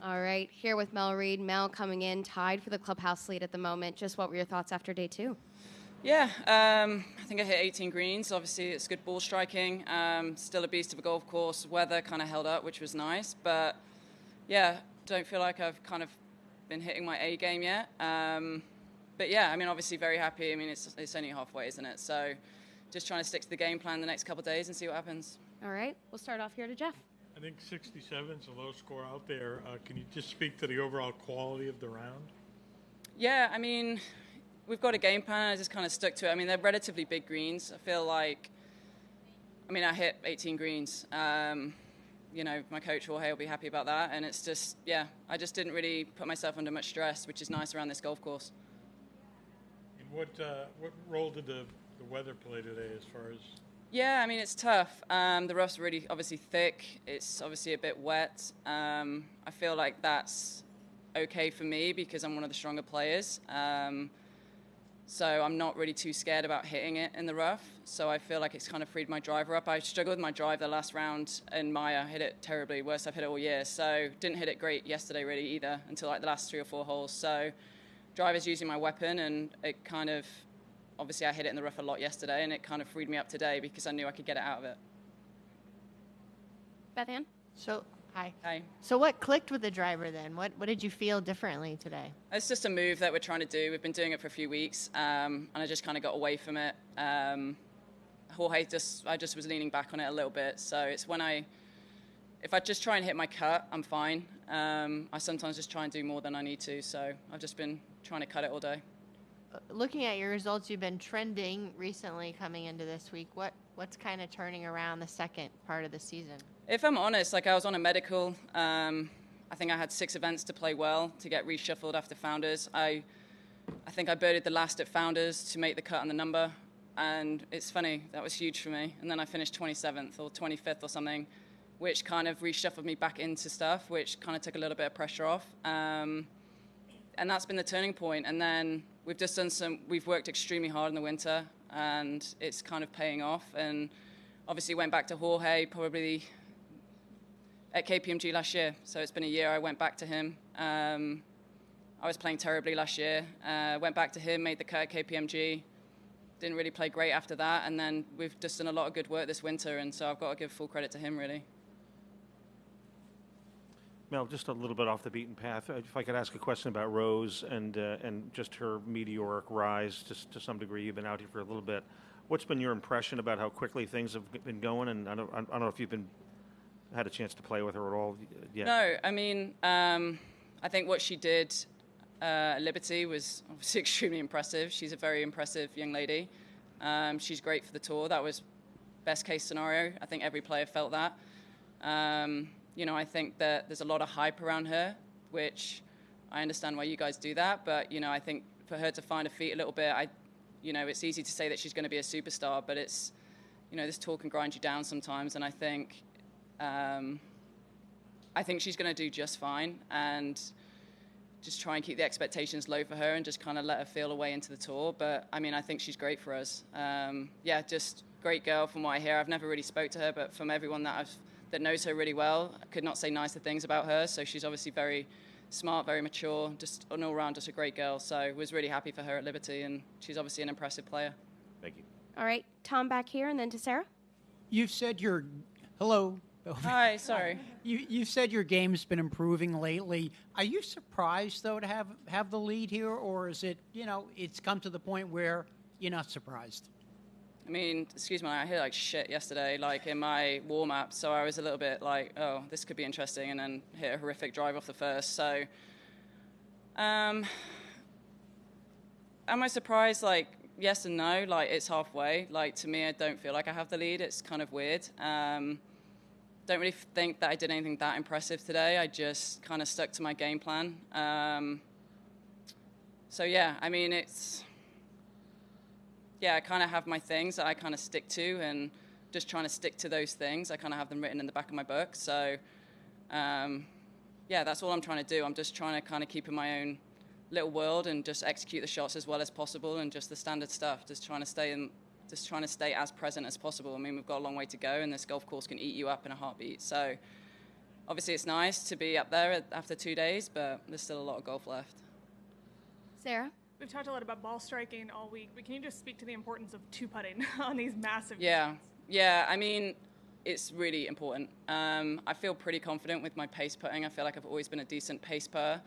All right, here with Mel Reid. Mel coming in tied for the clubhouse lead at the moment. Just what were your thoughts after day two? Yeah, I think I hit 18 greens. Obviously, it's good ball striking. Still a beast of a golf course. Weather kind of held up, which was nice. But, yeah, don't feel like I've kind of been hitting my A game yet. But, yeah, I mean, obviously very happy. I mean, it's only halfway, isn't it? So just trying to stick to the game plan the next couple of days and see what happens. All right, we'll start off here to Jeff. I think 67 is a low score out there. Can you just speak to the overall quality of the round? Yeah, I mean, we've got a game plan. I just kind of stuck to it. I mean, they're relatively big greens. I feel like, I mean, I hit 18 greens. You know, my coach Jorge will be happy about that. And it's just, yeah, I just didn't really put myself under much stress, which is nice around this golf course. And what role did the weather play today as far as? Yeah, I mean, it's tough. The rough's really obviously thick. It's obviously a bit wet. I feel like that's okay for me because I'm one of the stronger players. So I'm not really too scared about hitting it in the rough. So I feel like it's kind of freed my driver up. I struggled with my drive the last round in Maya. Hit it terribly, worst I've hit it all year. So didn't hit it great yesterday really either until like the last 3 or 4 holes. So driver's using my weapon, and it kind of, obviously I hit it in the rough a lot yesterday, and it kind of freed me up today because I knew I could get it out of it. Beth Ann? Hi. Hi. So what clicked with the driver then? What did you feel differently today? It's just a move that we're trying to do. We've been doing it for a few weeks, and I just kind of got away from it. Jorge, I just was leaning back on it a little bit. So it's if I just try and hit my cut, I'm fine. I sometimes just try and do more than I need to. So I've just been trying to cut it all day. Looking at your results, you've been trending recently coming into this week. What's kind of turning around the second part of the season? If I'm honest, like I was on a medical. I think I had 6 events to play well to get reshuffled after Founders. I think I birdied the last at Founders to make the cut on the number. And it's funny, that was huge for me. And then I finished 27th or 25th or something, which kind of reshuffled me back into stuff, which kind of took a little bit of pressure off. And that's been the turning point. And then we've just we've worked extremely hard in the winter, and it's kind of paying off. And obviously went back to Jorge probably at KPMG last year. So it's been a year I went back to him. I was playing terribly last year. Went back to him, made the cut at KPMG. Didn't really play great after that. And then we've just done a lot of good work this winter. And so I've got to give full credit to him, really. Mel, just a little bit off the beaten path. If I could ask a question about Rose and just her meteoric rise to some degree. You've been out here for a little bit. What's been your impression about how quickly things have been going? And I don't know if you've had a chance to play with her at all yet. No, I mean, I think what she did at Liberty was obviously extremely impressive. She's a very impressive young lady. She's great for the tour. That was best case scenario. I think every player felt that. You know, I think that there's a lot of hype around her, which I understand why you guys do that. But, you know, I think for her to find her feet a little bit, you know, it's easy to say that she's going to be a superstar, but it's, you know, this tour can grind you down sometimes. And I think she's going to do just fine, and just try and keep the expectations low for her and just kind of let her feel her way into the tour. But, I mean, I think she's great for us. Yeah, just great girl from what I hear. I've never really spoke to her, but from everyone that knows her really well, I could not say nicer things about her. So she's obviously very smart, very mature, just an all-round, just a great girl. So was really happy for her at Liberty, and she's obviously an impressive player. Thank you. All right, Tom back here, and then to Sarah. You've said hello. Hi, sorry. You've said your game's been improving lately. Are you surprised, though, to have the lead here, or is it, you know, it's come to the point where you're not surprised? I mean, excuse me, I hit like shit yesterday, like in my warm-up, so I was a little bit like, oh, this could be interesting, and then hit a horrific drive off the first. So, am I surprised? Like, yes and no. Like, it's halfway. Like, to me, I don't feel like I have the lead. It's kind of weird. Don't really think that I did anything that impressive today. I just kind of stuck to my game plan. So, yeah, I mean, I kind of have my things that I kind of stick to, and just trying to stick to those things. I kind of have them written in the back of my book. So, yeah, that's all I'm trying to do. I'm just trying to kind of keep in my own little world and just execute the shots as well as possible, and just the standard stuff. Just trying to stay as present as possible. I mean, we've got a long way to go, and this golf course can eat you up in a heartbeat. So, obviously it's nice to be up there after 2 days, but there's still a lot of golf left. Sarah? We've talked a lot about ball striking all week, but can you just speak to the importance of two-putting on these massive Yeah, I mean, it's really important. I feel pretty confident with my pace putting. I feel like I've always been a decent pace putter.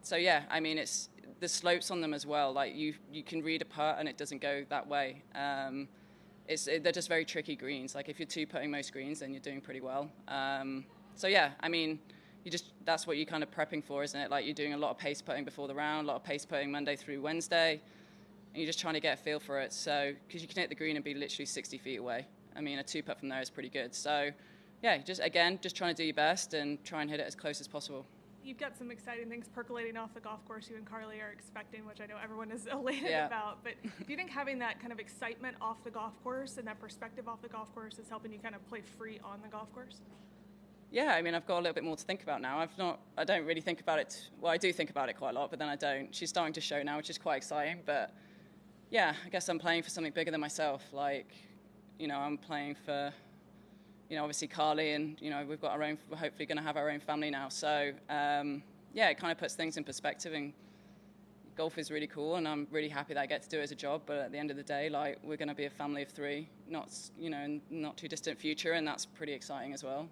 So yeah, I mean, it's the slopes on them as well. Like you can read a putt and it doesn't go that way. They're just very tricky greens. Like if you're two putting most greens, then you're doing pretty well. So yeah, I mean, that's what you're kind of prepping for, isn't it? Like you're doing a lot of pace putting before the round, a lot of pace putting Monday through Wednesday, and you're just trying to get a feel for it. So because you can hit the green and be literally 60 feet away. I mean, a two putt from there is pretty good. So yeah, just trying to do your best and try and hit it as close as possible. You've got some exciting things percolating off the golf course you and Carly are expecting, which I know everyone is elated about. But do you think having that kind of excitement off the golf course and that perspective off the golf course is helping you kind of play free on the golf course? Yeah, I mean, I've got a little bit more to think about now. I don't really think about it. Well, I do think about it quite a lot, but then I don't. She's starting to show now, which is quite exciting. But yeah, I guess I'm playing for something bigger than myself. Like, I'm playing for, obviously Carly, and, we're hopefully going to have our own family now. So, yeah, it kind of puts things in perspective, and golf is really cool, and I'm really happy that I get to do it as a job. But at the end of the day, like, we're going to be a family of three, in not too distant future, and that's pretty exciting as well.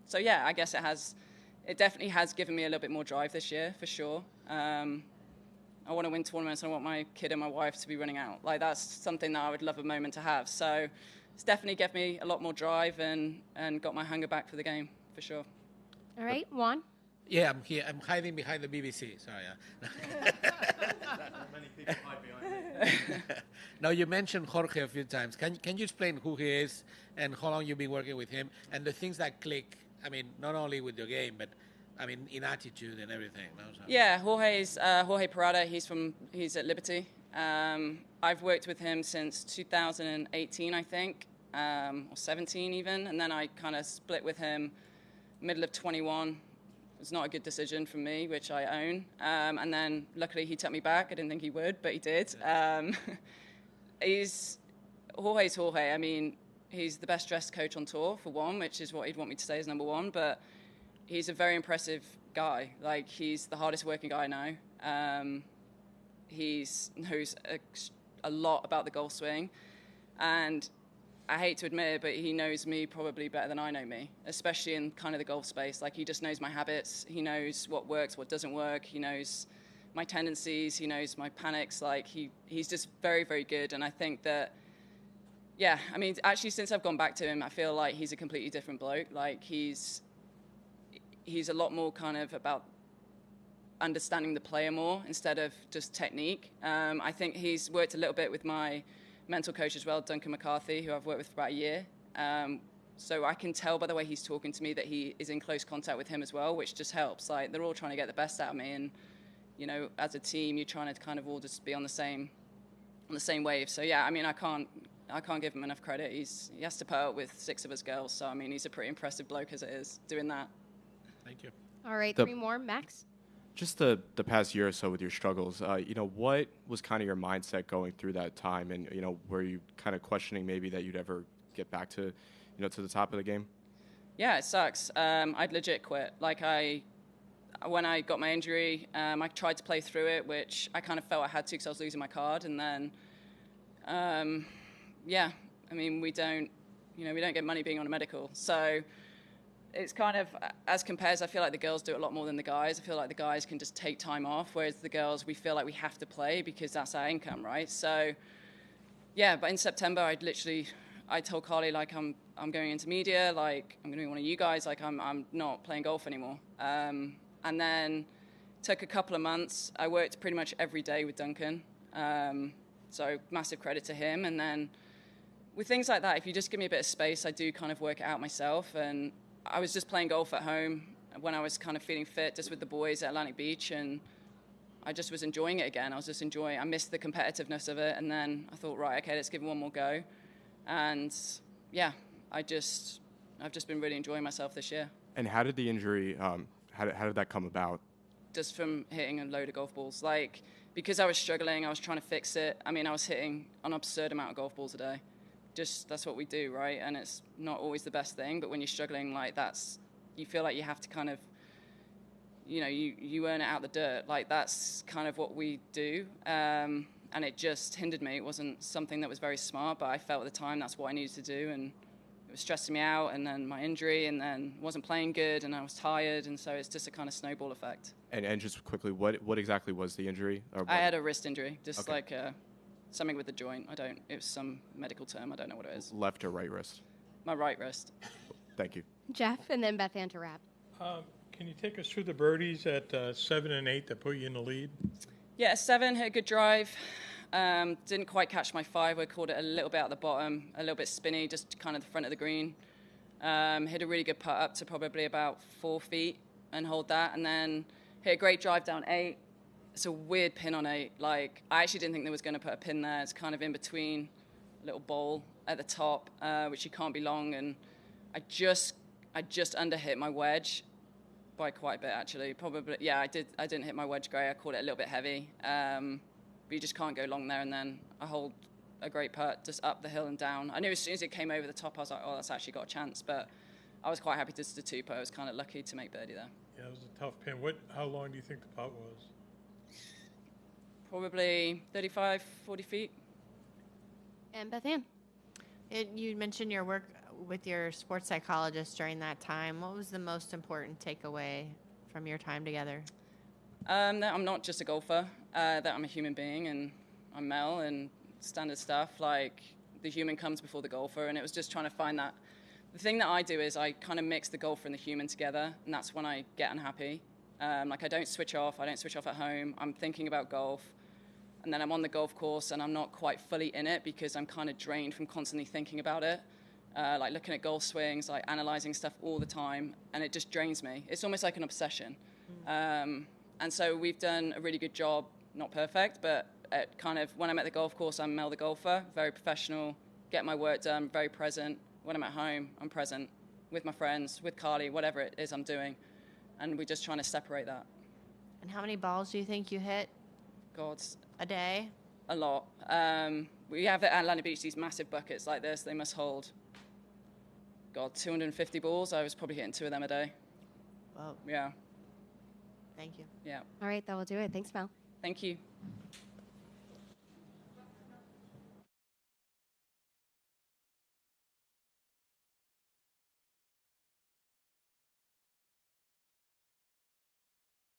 So yeah, I guess it definitely has given me a little bit more drive this year, for sure. I want to win tournaments, and I want my kid and my wife to be running out. Like, that's something that I would love a moment to have. So it's definitely given me a lot more drive and got my hunger back for the game, for sure. All right, Juan? Yeah, I'm here. I'm hiding behind the BBC. Sorry. Many people hide behind it. Now, you mentioned Jorge a few times. Can you explain who he is and how long you've been working with him and the things that click? I mean, not only with your game, but I mean, in attitude and everything. No? So. Yeah, Jorge Parada. He's at Liberty. I've worked with him since 2018, I think, or 17 even, and then I kind of split with him middle of 21. It was not a good decision for me, which I own. And then luckily he took me back. I didn't think he would, but he did. Jorge's Jorge. I mean, he's the best dressed coach on tour, for one, which is what he'd want me to say is number one, but he's a very impressive guy. Like, he's the hardest working guy I know. He knows a lot about the golf swing, and I hate to admit it, but he knows me probably better than I know me, especially in kind of the golf space. Like, he just knows my habits. He knows what works, what doesn't work. He knows my tendencies. He knows my panics. Like, he's just very, very good. And I think that, yeah, I mean, actually, since I've gone back to him, I feel like he's a completely different bloke. Like, he's a lot more kind of about understanding the player more instead of just technique. I think he's worked a little bit with my mental coach as well, Duncan McCarthy, who I've worked with for about a year. So I can tell by the way he's talking to me that he is in close contact with him as well, which just helps. Like, they're all trying to get the best out of me, and as a team, you're trying to kind of all just be on the same wave. So yeah, I mean, I can't give him enough credit. He has to put up with 6 of us girls. So I mean, he's a pretty impressive bloke as it is doing that. Thank you. All right, 3 more. Max? Just the past year or so with your struggles, what was kind of your mindset going through that time? And, were you kind of questioning maybe that you'd ever get back to, to the top of the game? Yeah, it sucks. I'd legit quit. Like, when I got my injury, I tried to play through it, which I kind of felt I had to because I was losing my card. And then, yeah, I mean, we don't get money being on a medical. So it's kind of, as compares, I feel like the girls do it a lot more than the guys. I feel like the guys can just take time off, whereas the girls, we feel like we have to play because that's our income, right? So, yeah, but in September, I told Carly, like, I'm going into media, like, I'm going to be one of you guys, like, I'm not playing golf anymore. And then took a couple of months. I worked pretty much every day with Duncan, so massive credit to him. And then with things like that, if you just give me a bit of space, I do kind of work it out myself. And I was just playing golf at home when I was kind of feeling fit, just with the boys at Atlantic Beach, and I just was enjoying it again. I missed the competitiveness of it, and then I thought, right, okay, let's give it one more go. And yeah, I've just been really enjoying myself this year. And how did the injury, how did that come about? Just from hitting a load of golf balls. Like, because I was struggling, I was trying to fix it. I mean, I was hitting an absurd amount of golf balls a day. that's what we do, right? And it's not always the best thing, but when you're struggling, like you feel like you have to kind of, you earn it out the dirt. Like that's kind of what we do. And it just hindered me. It wasn't something that was very smart, but I felt at the time that's what I needed to do. And it was stressing me out, and then my injury, and then wasn't playing good, and I was tired. And so it's just a kind of snowball effect. And just quickly, what exactly was the injury? Or I had a wrist injury, just Okay. like something with the joint. It was some medical term. I don't know what it is. Left or right wrist? My right wrist. Thank you. Jeff, and then Beth Ann to wrap. Can you take us through the birdies at 7 and 8 that put you in the lead? Yeah, 7, hit a good drive. Didn't quite catch my 5. I caught it a little bit at the bottom, a little bit spinny, just kind of the front of the green. Hit a really good putt up to probably about 4 feet and hold that. And then hit a great drive down 8. It's a weird pin on 8. Like, I actually didn't think there was going to put a pin there. It's kind of in between a little bowl at the top, which you can't be long. And I just underhit my wedge by quite a bit, actually. Probably, yeah, I didn't hit my wedge great. I caught it a little bit heavy. But you just can't go long there. And then I hold a great putt just up the hill and down. I knew as soon as it came over the top, I was like, oh, that's actually got a chance. But I was quite happy just to 2-putt. I was kind of lucky to make birdie there. Yeah, it was a tough pin. How long do you think the putt was? Probably 35, 40 feet. And Beth Ann. You mentioned your work with your sports psychologist during that time. What was the most important takeaway from your time together? That I'm not just a golfer, that I'm a human being, and I'm Mel, and standard stuff, like the human comes before the golfer, and it was just trying to find that. The thing that I do is I kind of mix the golfer and the human together, and that's when I get unhappy. Like I don't switch off at home. I'm thinking about golf, and then I'm on the golf course, and I'm not quite fully in it because I'm kind of drained from constantly thinking about it. Like looking at golf swings, like analyzing stuff all the time, and it just drains me. It's almost like an obsession. And so we've done a really good job, not perfect, but at kind of when I'm at the golf course, I'm Mel the golfer, very professional, get my work done, very present. When I'm at home, I'm present with my friends, with Carly, whatever it is I'm doing. And we're just trying to separate that. And how many balls do you think you hit God, a day? a lot. We have at Atlantic Beach these massive buckets like this. They must hold, 250 balls. I was probably hitting 2 of them a day. Whoa. Yeah. Thank you. Yeah. All right, that will do it. Thanks, Mel. Thank you.